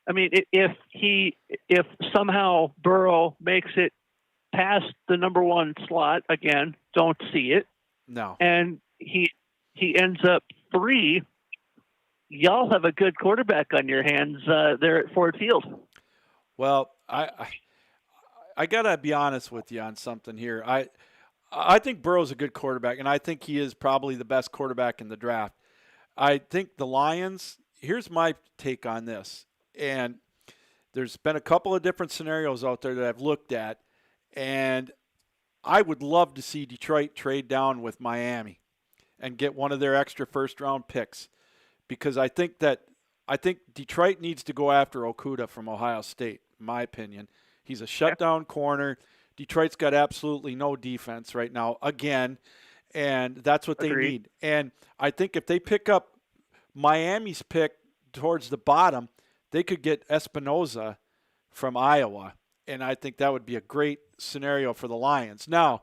I mean, if somehow Burrow makes it past the number one slot again, don't see it. No. And he ends up 3. Y'all have a good quarterback on your hands there at Ford Field. Well, I gotta be honest with you on something here. I think Burrow's a good quarterback, and I think he is probably the best quarterback in the draft. I think the Lions. Here's my take on this, and there's been a couple of different scenarios out there that I've looked at, and I would love to see Detroit trade down with Miami and get one of their extra first-round picks, because I think Detroit needs to go after Okudah from Ohio State, in my opinion. He's a shutdown corner. Detroit's got absolutely no defense right now, again, and that's what they need. And I think if they pick up Miami's pick towards the bottom, they could get Espinoza from Iowa, and I think that would be a great scenario for the Lions. Now,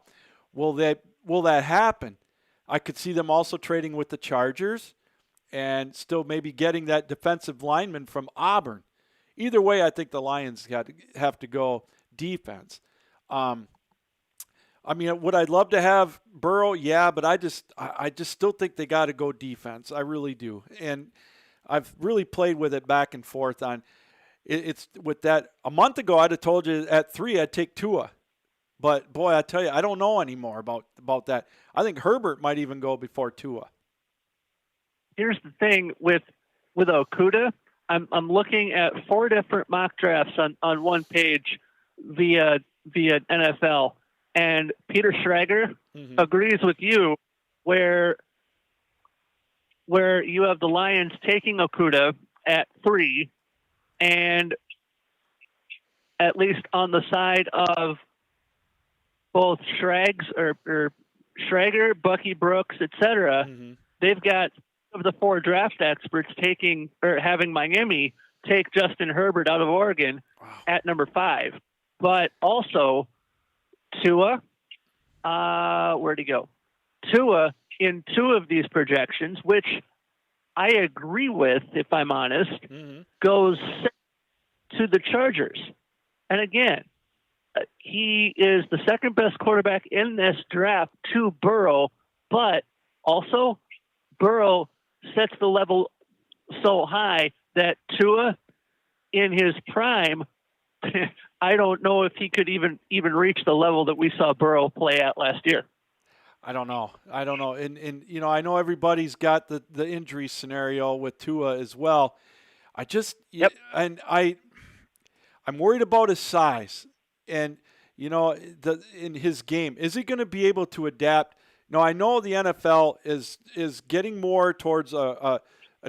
will that happen? I could see them also trading with the Chargers and still maybe getting that defensive lineman from Auburn. Either way, I think the Lions have to go defense. I mean, would I love to have Burrow? Yeah, but I just still think they got to go defense. I really do. And I've really played with it back and forth on it's with that. A month ago, I'd have told you at 3 I'd take Tua. But, boy, I tell you, I don't know anymore about that. I think Herbert might even go before Tua. Here's the thing with Okudah. I'm looking at 4 different mock drafts on one page via NFL, and Peter Schrager agrees with you where you have the Lions taking Okudah at 3, and at least on the side of both Schrager, Bucky Brooks, etc. They've got of the 4 draft experts having Miami take Justin Herbert out of Oregon at number 5. But also Tua, where'd he go? Tua in 2 of these projections, which I agree with, if I'm honest, goes to the Chargers. And again, he is the second best quarterback in this draft to Burrow, but also Burrow sets the level so high that Tua in his prime, I don't know if he could even reach the level that we saw Burrow play at last year. I don't know. And you know, I know everybody's got the injury scenario with Tua as well. I'm worried about his size and, you know, in his game. Is he going to be able to adapt? No, I know the NFL is getting more towards an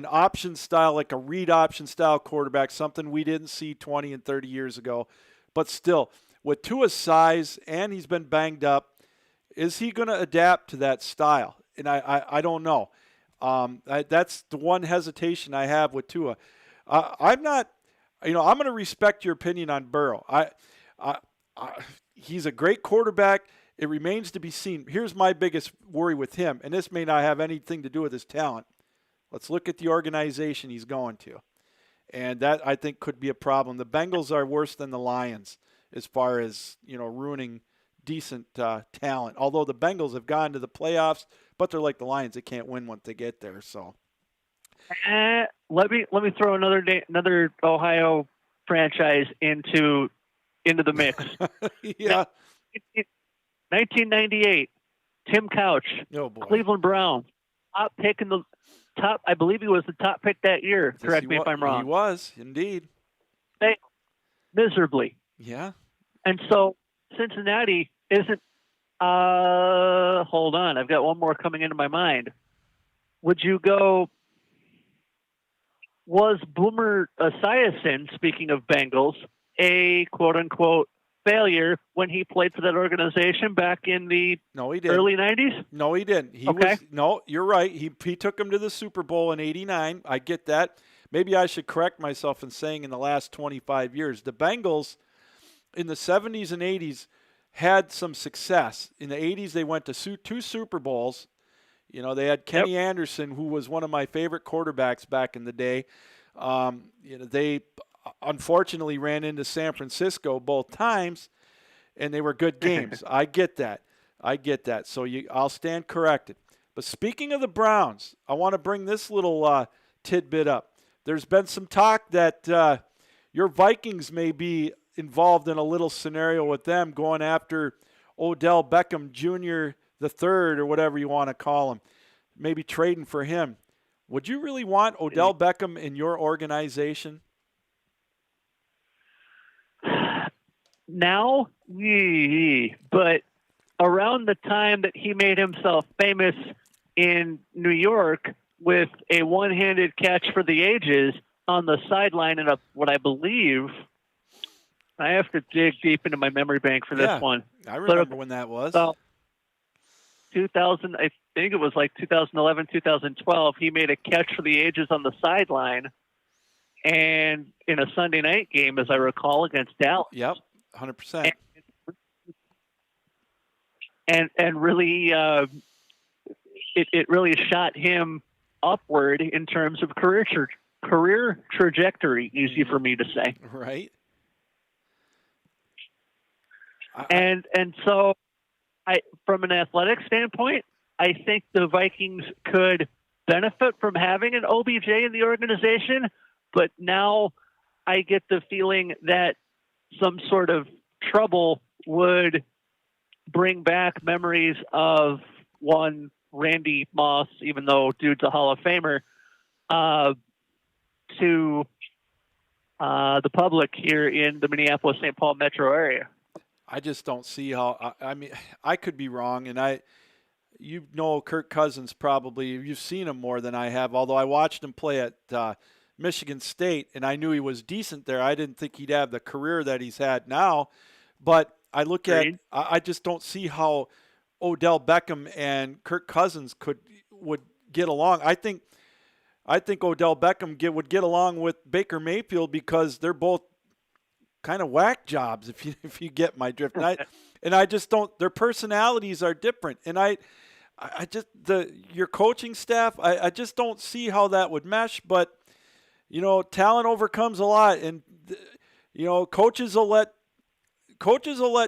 option style, like a read option style quarterback, something we didn't see 20 and 30 years ago. But still, with Tua's size and he's been banged up, is he going to adapt to that style? And I don't know. That's the one hesitation I have with Tua. I'm not, you know, I'm going to respect your opinion on Burrow. He's a great quarterback. It remains to be seen. Here's my biggest worry with him, and this may not have anything to do with his talent. Let's look at the organization he's going to. And that, I think, could be a problem. The Bengals are worse than the Lions as far as, you know, ruining decent talent. Although the Bengals have gone to the playoffs, but they're like the Lions. They can't win once they get there. So let me throw another Ohio franchise into the mix. Yeah. 1998, Tim Couch, Cleveland Browns, I believe he was the top pick that year. Yes, Correct me if I'm wrong. He was, indeed. Miserably. Yeah. And so Cincinnati isn't, hold on, I've got one more coming into my mind. Would you go, was Boomer Esiason, speaking of Bengals, a quote-unquote failure when he played for that organization back in the early 90s? No, he didn't. You're right. He took him to the Super Bowl in '89. I get that. Maybe I should correct myself in saying in the last 25 years. The Bengals in the 70s and 80s had some success. In the 80s, they went to 2 Super Bowls. You know, they had Kenny Anderson, who was one of my favorite quarterbacks back in the day. You know, they unfortunately ran into San Francisco both times, and they were good games. I get that. So I'll stand corrected. But speaking of the Browns, I want to bring this little tidbit up. There's been some talk that your Vikings may be involved in a little scenario with them going after Odell Beckham Jr. the third, or whatever you want to call him, maybe trading for him. Would you really want Odell Beckham in your organization? Now, but around the time that he made himself famous in New York with a one-handed catch for the ages on the sideline in what I believe, I have to dig deep into my memory bank for this one. I remember when that was. 2000, I think it was like 2011, 2012, he made a catch for the ages on the sideline, and in a Sunday night game, as I recall, against Dallas. Yep, 100%. And really, it really shot him upward in terms of career trajectory. Easy for me to say. Right. And so, from an athletic standpoint, I think the Vikings could benefit from having an OBJ in the organization, but now I get the feeling that some sort of trouble would bring back memories of one Randy Moss, even though dude's a Hall of Famer, to the public here in the Minneapolis-St. Paul metro area. I just don't see how. I mean, I could be wrong, and you know, Kirk Cousins probably. You've seen him more than I have. Although I watched him play at Michigan State, and I knew he was decent there. I didn't think he'd have the career that he's had now. But I look at, I just don't see how Odell Beckham and Kirk Cousins would get along. I think Odell Beckham would get along with Baker Mayfield because they're both kind of whack jobs, if you get my drift. And I just don't. Their personalities are different, and your coaching staff. I just don't see how that would mesh. But you know, talent overcomes a lot, and you know, coaches will let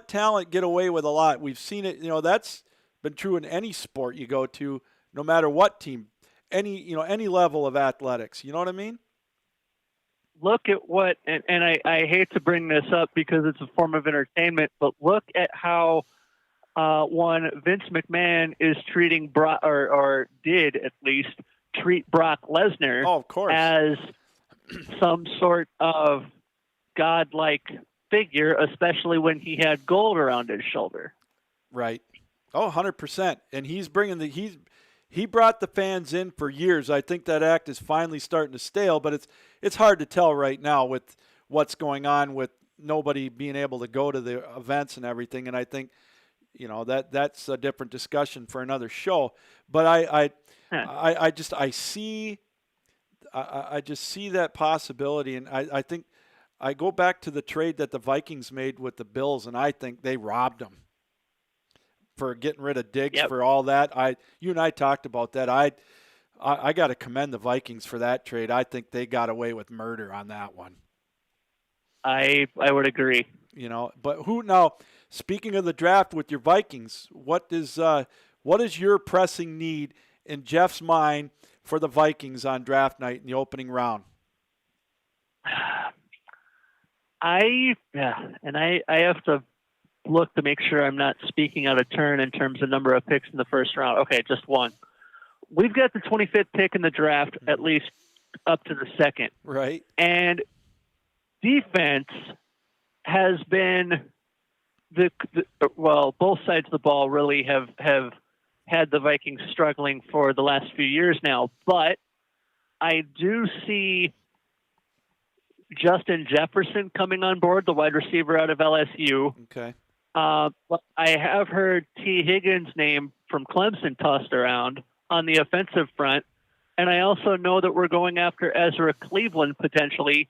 talent get away with a lot. We've seen it. You know, that's been true in any sport you go to, no matter what team, any level of athletics. You know what I mean? Look at what, and I hate to bring this up because it's a form of entertainment, but look at how one Vince McMahon is treating Brock, or did at least treat Brock Lesnar of course, as some sort of godlike figure, especially when he had gold around his shoulder. Right. Oh, 100%. And he's bringing he brought the fans in for years. I think that act is finally starting to stale, but it's hard to tell right now with what's going on with nobody being able to go to the events and everything. And I think, you know, that's a different discussion for another show. But I just see that possibility, and I think I go back to the trade that the Vikings made with the Bills, and I think they robbed them for getting rid of Diggs, for all that. You and I talked about that. I got to commend the Vikings for that trade. I think they got away with murder on that one. I would agree. You know, but now, speaking of the draft with your Vikings, what is your pressing need in Jeff's mind for the Vikings on draft night in the opening round? I have to look to make sure I'm not speaking out of turn in terms of number of picks in the first round. Okay, just one. We've got the 25th pick in the draft, at least up to the second. Right. And defense has been both sides of the ball really have had the Vikings struggling for the last few years now. But I do see Justin Jefferson coming on board, the wide receiver out of LSU. Okay. I have heard T. Higgins' name from Clemson tossed around on the offensive front. And I also know that we're going after Ezra Cleveland potentially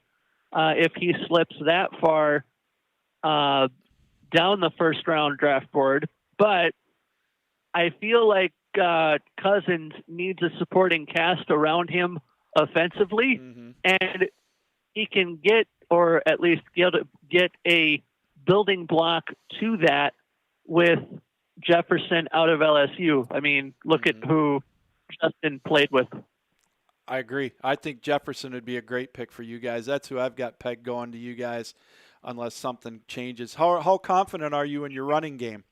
if he slips that far down the first round draft board. But I feel like Cousins needs a supporting cast around him offensively. Mm-hmm. And he can get, or at least get a building block to that with Jefferson out of LSU. I mean, look at who Justin played with. I agree. I think Jefferson would be a great pick for you guys. That's who I've got pegged going to you guys unless something changes. How confident are you in your running game?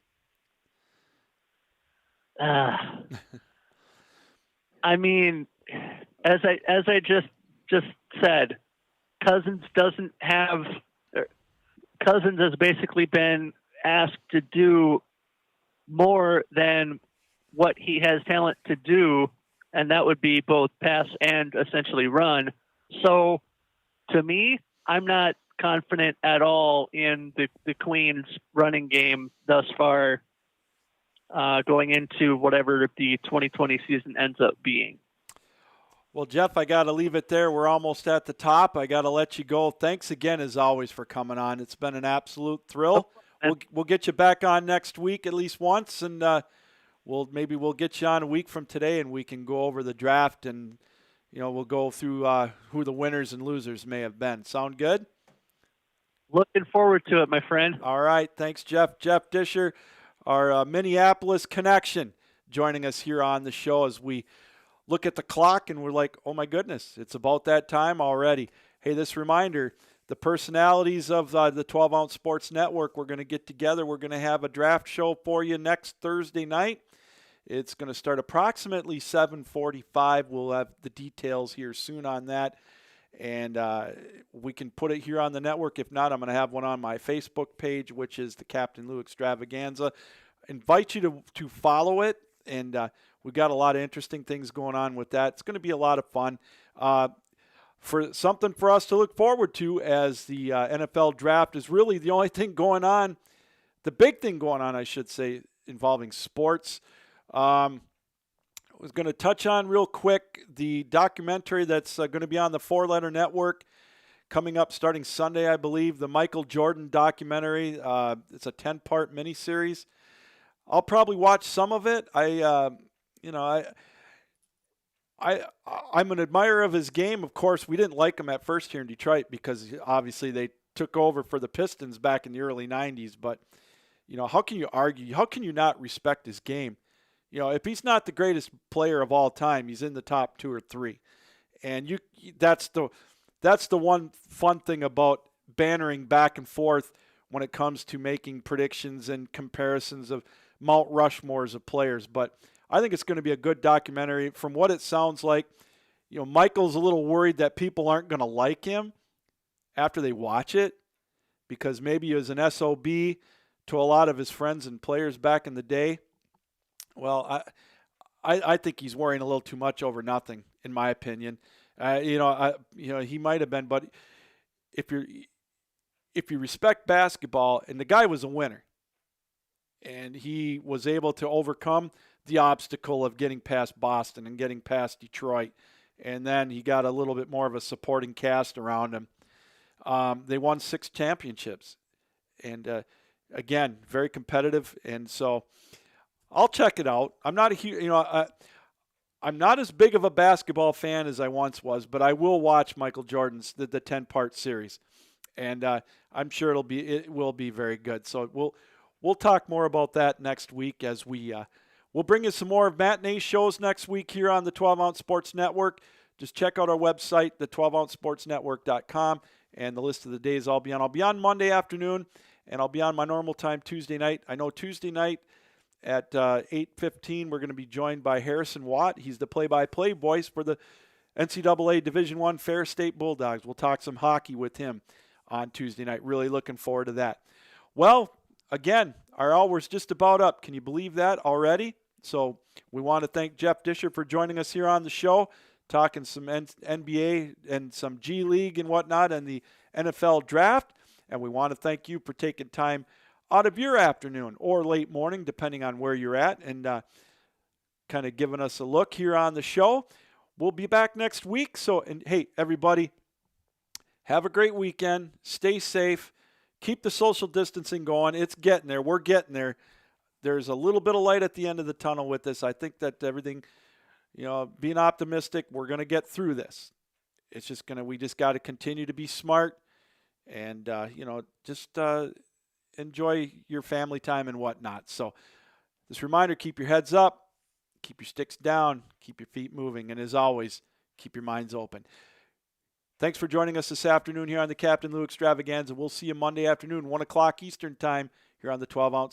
I mean, as I just said, Cousins has basically been asked to do more than what he has talent to do, and that would be both pass and essentially run. So, to me, I'm not confident at all in the Queens' running game thus far, going into whatever the 2020 season ends up being. Well, Jeff, I got to leave it there. We're almost at the top. I got to let you go. Thanks again, as always, for coming on. It's been an absolute thrill. We'll get you back on next week at least once, and maybe we'll get you on a week from today, and we can go over the draft, and we'll go through who the winners and losers may have been. Sound good? Looking forward to it, my friend. All right. Thanks, Jeff. Jeff Disher, our Minneapolis connection, joining us here on the show as we look at the clock and we're like, oh my goodness, it's about that time already. Hey, this reminder, the personalities of the 12 Ounce Sports Network, we're going to get together. We're going to have a draft show for you next Thursday night. It's going to start approximately 7:45. We'll have the details here soon on that. And we can put it here on the network. If not, I'm going to have one on my Facebook page, which is the Captain Lou Extravaganza. Invite you to follow it. And we've got a lot of interesting things going on with that. It's going to be a lot of fun. For something for us to look forward to, as the NFL draft is really the only thing going on, the big thing going on, I should say, involving sports. I was going to touch on real quick the documentary that's going to be on the Four Letter Network coming up starting Sunday, I believe, the Michael Jordan documentary. It's a 10-part miniseries. I'll probably watch some of it. I'm an admirer of his game. Of course, we didn't like him at first here in Detroit because obviously they took over for the Pistons back in the early 90s. But, how can you argue? How can you not respect his game? If he's not the greatest player of all time, he's in the top 2 or 3. And that's the one fun thing about bantering back and forth when it comes to making predictions and comparisons of Mount Rushmores of players. But I think it's going to be a good documentary. From what it sounds like, Michael's a little worried that people aren't going to like him after they watch it because maybe he was an SOB to a lot of his friends and players back in the day. Well, I think he's worrying a little too much over nothing, in my opinion. He might have been, but if you respect basketball, and the guy was a winner, and he was able to overcome the obstacle of getting past Boston and getting past Detroit, and then he got a little bit more of a supporting cast around him. They won 6 championships, and again, very competitive, and so I'll check it out. I'm not I'm not as big of a basketball fan as I once was, but I will watch Michael Jordan's the 10-part series, and I'm sure it will be very good. So we'll talk more about that next week as we'll bring you some more of matinee shows next week here on the 12 Ounce Sports Network. Just check out our website, the 12ouncesportsnetwork.com, and the list of the days I'll be on. I'll be on Monday afternoon, and I'll be on my normal time Tuesday night. I know Tuesday night at 8:15, we're going to be joined by Harrison Watt. He's the play-by-play voice for the NCAA Division I Ferris State Bulldogs. We'll talk some hockey with him on Tuesday night. Really looking forward to that. Well, again, our hour's just about up. Can you believe that already? So we want to thank Jeff Disher for joining us here on the show, talking some NBA and some G League and whatnot and the NFL draft. And we want to thank you for taking time out of your afternoon or late morning, depending on where you're at, and kind of giving us a look here on the show. We'll be back next week. So, and hey, everybody, have a great weekend. Stay safe. Keep the social distancing going. It's getting there. We're getting there. There's a little bit of light at the end of the tunnel with this. I think that everything, being optimistic, we're going to get through this. It's just we just got to continue to be smart and, just enjoy your family time and whatnot. So this reminder, keep your heads up, keep your sticks down, keep your feet moving, and as always, keep your minds open. Thanks for joining us this afternoon here on the Captain Lou Extravaganza. We'll see you Monday afternoon, 1 o'clock Eastern Time, here on the 12 Ounce